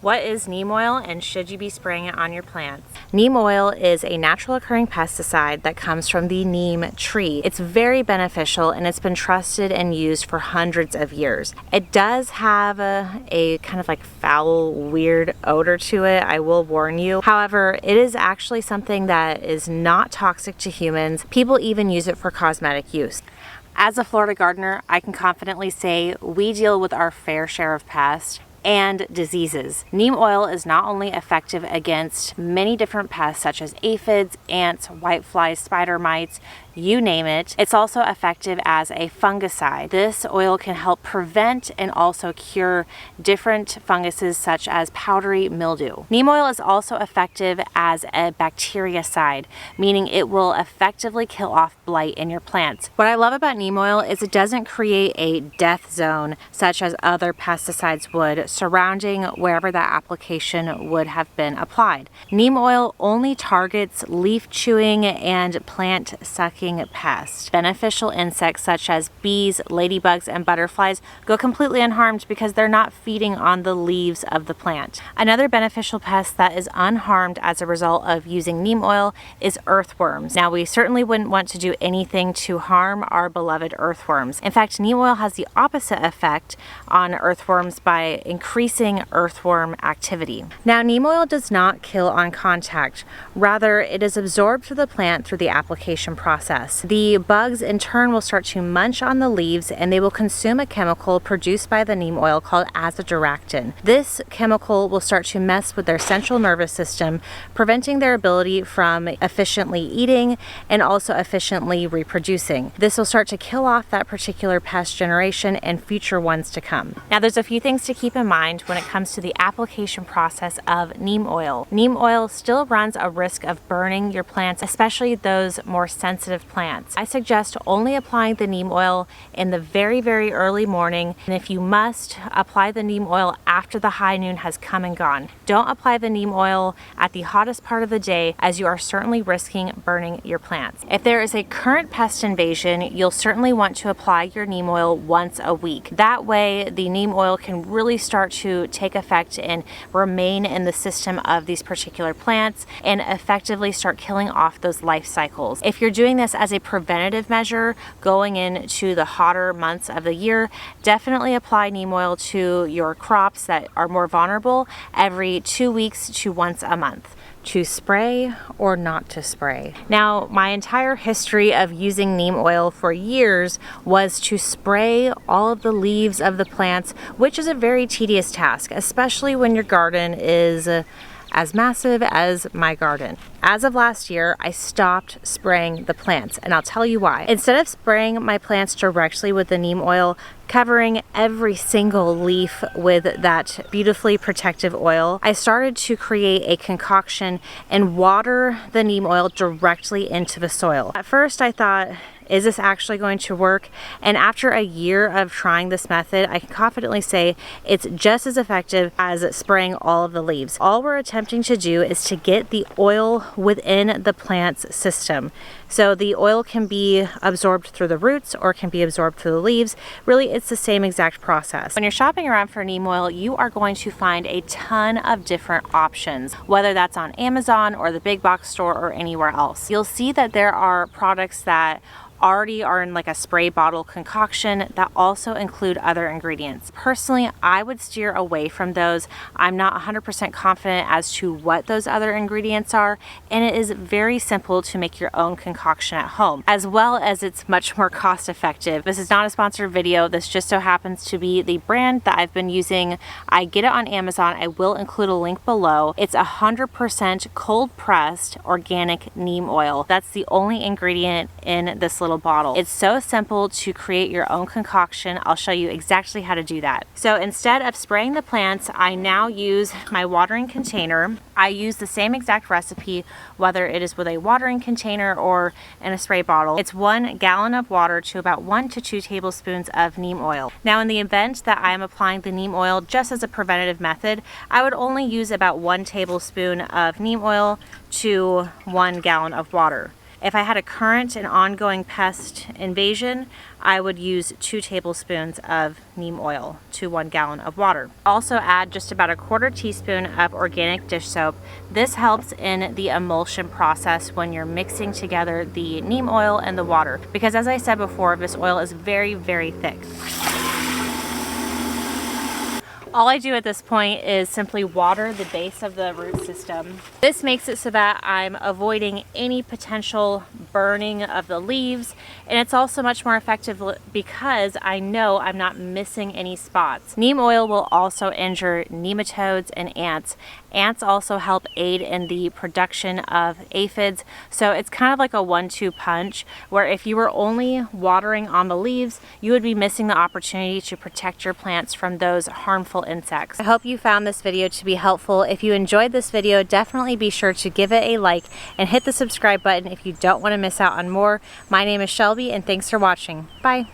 What is neem oil and should you be spraying it on your plants? Neem oil is a natural occurring pesticide that comes from the neem tree. It's very beneficial and it's been trusted and used for hundreds of years. It does have a kind of like foul, weird odor to it, I will warn you. However, it is actually something that is not toxic to humans. People even use it for cosmetic use. As a Florida gardener, I can confidently say we deal with our fair share of pests and diseases. Neem oil is not only effective against many different pests such as aphids, ants, whiteflies, spider mites, you name it. It's also effective as a fungicide. This oil can help prevent and also cure different funguses such as powdery mildew. Neem oil is also effective as a bactericide, meaning it will effectively kill off blight in your plants. What I love about neem oil is it doesn't create a death zone such as other pesticides would surrounding wherever that application would have been applied. Neem oil only targets leaf chewing and plant sucking pests. Beneficial insects such as bees, ladybugs, and butterflies go completely unharmed because they're not feeding on the leaves of the plant. Another beneficial pest that is unharmed as a result of using neem oil is earthworms. Now, we certainly wouldn't want to do anything to harm our beloved earthworms. In fact, neem oil has the opposite effect on earthworms by increasing earthworm activity. Now, neem oil does not kill on contact. Rather, it is absorbed through the plant through the application process. The bugs in turn will start to munch on the leaves and they will consume a chemical produced by the neem oil called azadirachtin. This chemical will start to mess with their central nervous system, preventing their ability from efficiently eating and also efficiently reproducing. This will start to kill off that particular pest generation and future ones to come. Now, there's a few things to keep in mind when it comes to the application process of neem oil. Neem oil still runs a risk of burning your plants, especially those more sensitive plants. I suggest only applying the neem oil in the very, very early morning, and if you must, apply the neem oil after the high noon has come and gone. Don't apply the neem oil at the hottest part of the day, as you are certainly risking burning your plants. If there is a current pest invasion, you'll certainly want to apply your neem oil once a week. That way, the neem oil can really start to take effect and remain in the system of these particular plants and effectively start killing off those life cycles. If you're doing this as a preventative measure going into the hotter months of the year, definitely apply neem oil to your crops that are more vulnerable every 2 weeks to once a month. To spray or not to spray. Now, my entire history of using neem oil for years was to spray all of the leaves of the plants, which is a very tedious task, especially when your garden is as massive as my garden. As of last year, I stopped spraying the plants, and I'll tell you why. Instead of spraying my plants directly with the neem oil, covering every single leaf with that beautifully protective oil, I started to create a concoction and water the neem oil directly into the soil. At first, I thought, is this actually going to work? And after a year of trying this method, I can confidently say it's just as effective as spraying all of the leaves. All we're attempting to do is to get the oil within the plant's system. So the oil can be absorbed through the roots or can be absorbed through the leaves. Really, it's the same exact process. When you're shopping around for neem oil, you are going to find a ton of different options, whether that's on Amazon or the big box store or anywhere else. You'll see that there are products that already are in like a spray bottle concoction that also include other ingredients. Personally, I would steer away from those. I'm not 100% confident as to what those other ingredients are, and it is very simple to make your own concoction at home, as well as it's much more cost effective. This is not a sponsored video. This just so happens to be the brand that I've been using. I get it on Amazon. I will include a link below. It's 100% cold pressed organic neem oil. That's the only ingredient in this little bottle. It's so simple to create your own concoction. I'll show you exactly how to do that. So instead of spraying the plants, I now use my watering container. I use the same exact recipe, whether it is with a watering container or in a spray bottle. It's 1 gallon of water to about 1 to 2 tablespoons of neem oil. Now, in the event that I am applying the neem oil just as a preventative method, I would only use about 1 tablespoon of neem oil to 1 gallon of water. If I had a current and ongoing pest invasion, I would use 2 tablespoons of neem oil to 1 gallon of water. Also add just about a 1/4 teaspoon of organic dish soap. This helps in the emulsion process when you're mixing together the neem oil and the water, because as I said before, this oil is very, very thick. All I do at this point is simply water the base of the root system. This makes it so that I'm avoiding any potential burning of the leaves, and it's also much more effective because I know I'm not missing any spots. Neem oil will also injure nematodes and ants. Ants also help aid in the production of aphids, so it's kind of like a 1-2 punch, where if you were only watering on the leaves, you would be missing the opportunity to protect your plants from those harmful insects. I hope you found this video to be helpful. If you enjoyed this video, definitely be sure to give it a like and hit the subscribe button if you don't want to miss out on more. My name is Shelby, and thanks for watching. Bye.